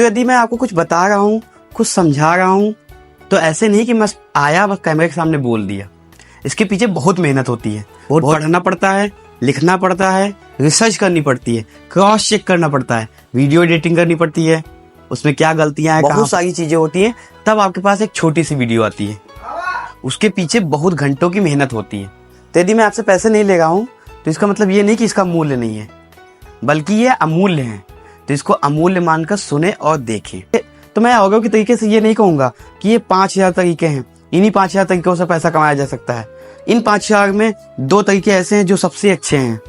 तो यदि मैं आपको कुछ बता रहा हूँ, कुछ समझा रहा हूँ, तो ऐसे नहीं कि मैं आया बस कैमरे के सामने बोल दिया। इसके पीछे बहुत मेहनत होती है, बहुत पढ़ना पड़ता है, लिखना पड़ता है, रिसर्च करनी पड़ती है, क्रॉस चेक करना पड़ता है, वीडियो एडिटिंग करनी पड़ती है, उसमें क्या गलतियां हैं, बहुत सारी चीजें होती हैं, तब आपके पास एक छोटी सी वीडियो आती है। उसके पीछे बहुत घंटों की मेहनत होती है। तो यदि मैं आपसे पैसे नहीं ले रहा हूँ तो इसका मतलब ये नहीं कि इसका मूल्य नहीं है, बल्कि ये अमूल्य है। तो इसको अमूल्य मानकर सुने और देखें। तो मैं अवगव के तरीके से ये नहीं कहूंगा कि ये 5000 तरीके हैं, इन्हीं 5000 तरीकों से पैसा कमाया जा सकता है। इन 5000 में 2 तरीके ऐसे हैं जो सबसे अच्छे हैं,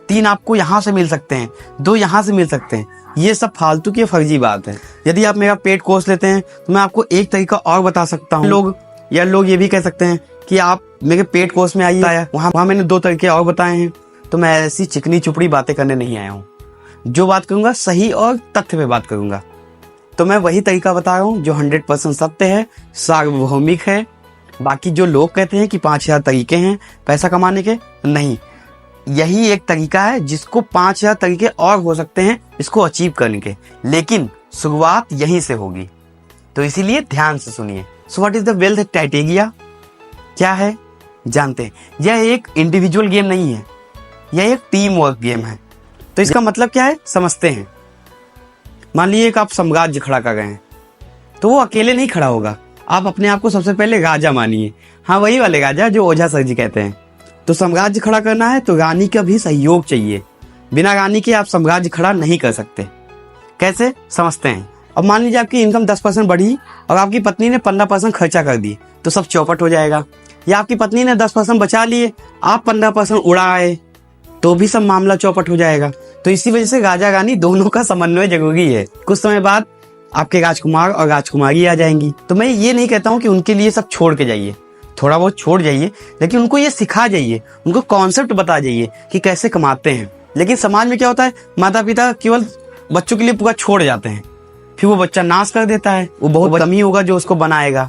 3 आपको यहाँ से मिल सकते हैं, 2 यहाँ से मिल सकते हैं। ये सब फालतू की फर्जी बात है। यदि आप मेरा पेड कोर्स लेते हैं तो मैं आपको एक तरीका और बता सकता हूँ। लोग ये भी कह सकते हैं कि आप मेरे पेड कोर्स में आइए, वहाँ मैंने 2 तरीके और बताए हैं। तो मैं ऐसी चिकनी चुपड़ी बातें करने नहीं आया हूँ। जो बात करूंगा सही और तथ्य पे बात करूंगा। तो मैं वही तरीका बता रहा हूँ जो 100% सत्य है, सार्वभौमिक है। बाकी जो लोग कहते हैं कि 5000 तरीके हैं पैसा कमाने के, नहीं, यही एक तरीका है जिसको 5000 तरीके और हो सकते हैं इसको अचीव करने के, लेकिन शुरुआत यहीं से होगी। तो इसीलिए ध्यान से सुनिए। So what is the wealth criteria? क्या है जानते हैं? यह एक इंडिविजुअल गेम नहीं है, यह एक टीम वर्क गेम है। तो इसका मतलब क्या है समझते हैं। मान लीजिए कि आप साम्राज्य खड़ा कर रहे हैं, तो वो अकेले नहीं खड़ा होगा। आप अपने आप को सबसे पहले राजा मानिए, हाँ वही वाले राजा जो ओझा सर जी कहते हैं। तो साम्राज्य खड़ा करना है तो रानी का भी सहयोग चाहिए। बिना रानी के आप साम्राज्य खड़ा नहीं कर सकते। कैसे समझते हैं। अब मान लीजिए आपकी इनकम 10% बढ़ी और आपकी पत्नी ने 15% खर्चा कर दी, तो सब चौपट हो जाएगा। या आपकी पत्नी ने 10% बचा लिए, आप 15% उड़ाए, तो भी सब मामला चौपट हो जाएगा। तो इसी वजह से राजा रानी दोनों का समन्वय जरूरी है। कुछ समय बाद आपके राजकुमार और राजकुमारी आ जाएंगी। तो मैं ये नहीं कहता हूँ कि उनके लिए सब छोड़ के जाइए, थोड़ा बहुत छोड़ जाइए, लेकिन उनको ये सिखा जाइए, उनको कॉन्सेप्ट बता जाइए कि कैसे कमाते हैं। लेकिन समाज में क्या होता है, माता पिता केवल बच्चों के लिए पूरा छोड़ जाते हैं, फिर वो बच्चा नाश कर देता है, वो बहुत कम ही होगा जो उसको बनाएगा।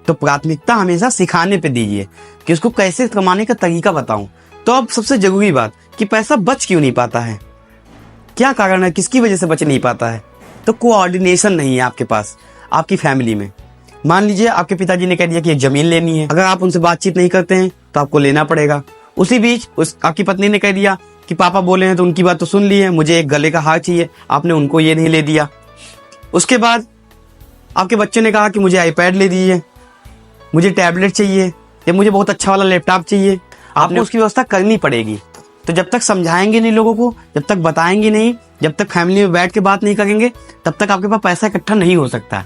तो प्राथमिकता हमेशा सिखाने पे दीजिए कि उसको कैसे कमाने का तरीका बताऊं। तो अब सबसे जरूरी बात कि पैसा बच क्यों नहीं पाता है, क्या कारण है, किसकी वजह से बच नहीं पाता है? तो कोऑर्डिनेशन नहीं है आपके पास, आपकी फैमिली में। मान लीजिए आपके पिताजी ने कह दिया कि एक जमीन लेनी है, अगर आप उनसे बातचीत नहीं करते हैं तो आपको लेना पड़ेगा। उसी बीच आपकी पत्नी ने कह दिया कि पापा बोले हैं तो उनकी बात तो सुन ली है, मुझे एक गले का हार चाहिए, आपने उनको ये नहीं ले दिया। उसके बाद आपके बच्चे ने कहा कि मुझे आईपैड ले दीजिए, मुझे टैबलेट चाहिए, या मुझे बहुत अच्छा वाला लैपटॉप चाहिए। आपने उसकी व्यवस्था करनी पड़ेगी। तो जब तक समझाएंगे नहीं लोगों को, जब तक बताएंगे नहीं, जब तक फैमिली में बैठ के बात नहीं करेंगे, तब तक आपके पास पैसा इकट्ठा नहीं हो सकता।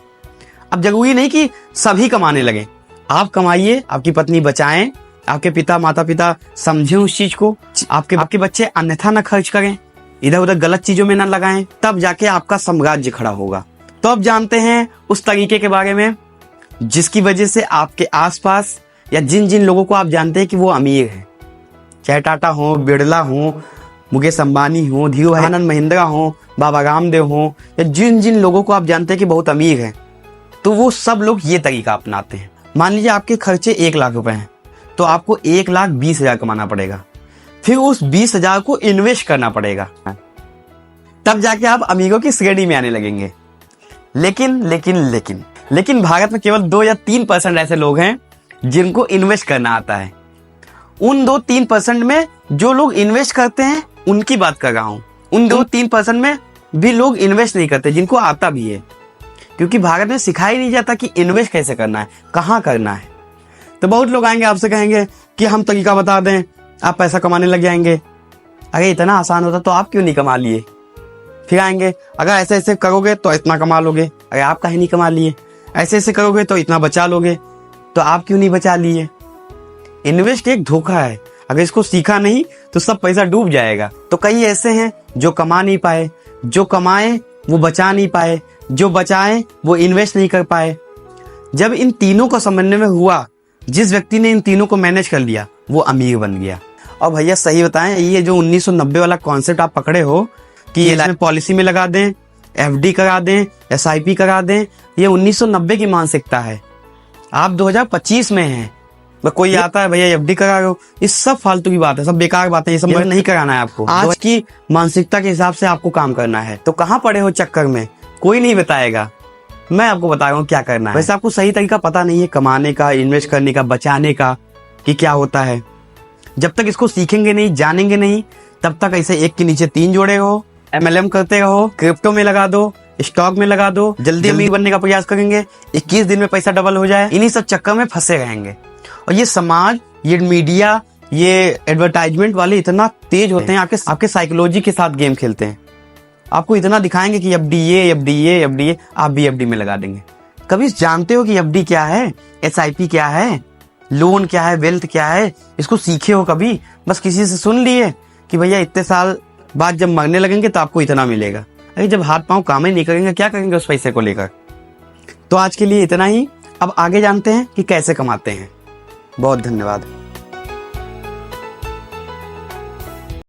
अब जरूरी नहीं कि सभी कमाने लगे, आप कमाइए, आपकी पत्नी बचाएं, आपके माता पिता समझें उस चीज को, आपके बच्चे अन्यथा न खर्च करें, इधर उधर गलत चीजों में न लगाएं, तब जाके आपका साम्राज्य खड़ा होगा। तो अब जानते हैं उस तरीके के बारे में जिसकी वजह से आपके आसपास या जिन जिन लोगों को आप जानते हैं कि वो अमीर हैं, चाहे टाटा हो, बिरला हो, मुकेश अंबानी हो, धीरूभाई आनंद महिंद्रा हो, बाबा रामदेव हो, या जिन जिन लोगों को आप जानते हैं कि बहुत अमीर हैं, तो वो सब लोग ये तरीका अपनाते हैं। मान लीजिए आपके खर्चे 1 लाख रुपए हैं, तो आपको 1,20,000 कमाना पड़ेगा, फिर उस 20,000 को इन्वेस्ट करना पड़ेगा, तब जाके आप अमीरों की श्रेणी में आने लगेंगे। लेकिन भारत में केवल 2 या 3% ऐसे लोग हैं जिनको इन्वेस्ट करना आता है। उन 2-3% में जो लोग इन्वेस्ट करते हैं उनकी बात कर रहा हूं। उन 2-3% में भी लोग इन्वेस्ट नहीं करते जिनको आता भी है, क्योंकि भारत में सिखाया नहीं जाता कि इन्वेस्ट कैसे करना है, कहाँ करना है। तो बहुत लोग आएंगे आपसे कहेंगे कि हम तरीका बता दें, आप पैसा कमाने लग जाएंगे। अरे इतना आसान होता तो आप क्यों नहीं कमा लिए? फिर आएंगे, अगर ऐसे ऐसे करोगे तो इतना कमा लोगे, अरे आप काहे नहीं कमा लिए? ऐसे ऐसे करोगे तो इतना बचा लोगे, तो आप क्यों नहीं बचा लिए? इन्वेस्ट एक धोखा है, अगर इसको सीखा नहीं तो सब पैसा डूब जाएगा। तो कई ऐसे हैं जो कमा नहीं पाए, जो कमाए वो बचा नहीं पाए, जो बचाए वो इन्वेस्ट नहीं कर पाए। जब इन तीनों का समन्वय हुआ, जिस व्यक्ति ने इन तीनों को मैनेज कर लिया वो अमीर बन गया। और भैया सही बताएं, ये जो 1990 वाला कॉन्सेप्ट आप पकड़े हो कि ये पॉलिसी में लगा दें, FD करा दें, SIP करा दें, ये 1990 की मानसिकता है। आप 2025 में हैं, कोई आता है भैया FD करा रहे हो, ये सब फालतू की बात है, सब बेकार बातें, ये सब नहीं कराना है आपको। आज की मानसिकता के हिसाब से आपको काम करना है। तो कहाँ पड़े हो चक्कर में, कोई नहीं बताएगा, मैं आपको बता रहा हूँ क्या करना है। वैसे आपको सही तरीका पता नहीं है कमाने का, इन्वेस्ट करने का, बचाने का, कि क्या होता है। जब तक इसको सीखेंगे नहीं, जानेंगे नहीं, तब तक ऐसे एक के नीचे 3 जोड़े रहो, MLM करते रहो, क्रिप्टो में लगा दो, स्टॉक में लगा दो, जल्दी अमीर बनने का प्रयास करेंगे, 21 दिन में पैसा डबल हो जाए, इन्हीं सब चक्कर में फंसे रहेंगे। और ये समाज, ये मीडिया, ये एडवर्टाइजमेंट वाले इतना तेज होते हैं, आपके साइकोलॉजी के साथ गेम खेलते हैं। आपको इतना दिखाएंगे कि FD ये, आप भी FD में लगा देंगे। कभी जानते हो कि FD क्या है, SIP क्या है, लोन क्या है, वेल्थ क्या है? इसको सीखे हो कभी? बस किसी से सुन लिए कि भैया इतने साल बाद जब मरने लगेंगे तो आपको इतना मिलेगा। अरे जब हाथ पांव काम ही नहीं करेंगे, क्या करेंगे उस पैसे को लेकर? तो आज के लिए इतना ही। अब आगे जानते हैं कि कैसे कमाते हैं। बहुत धन्यवाद।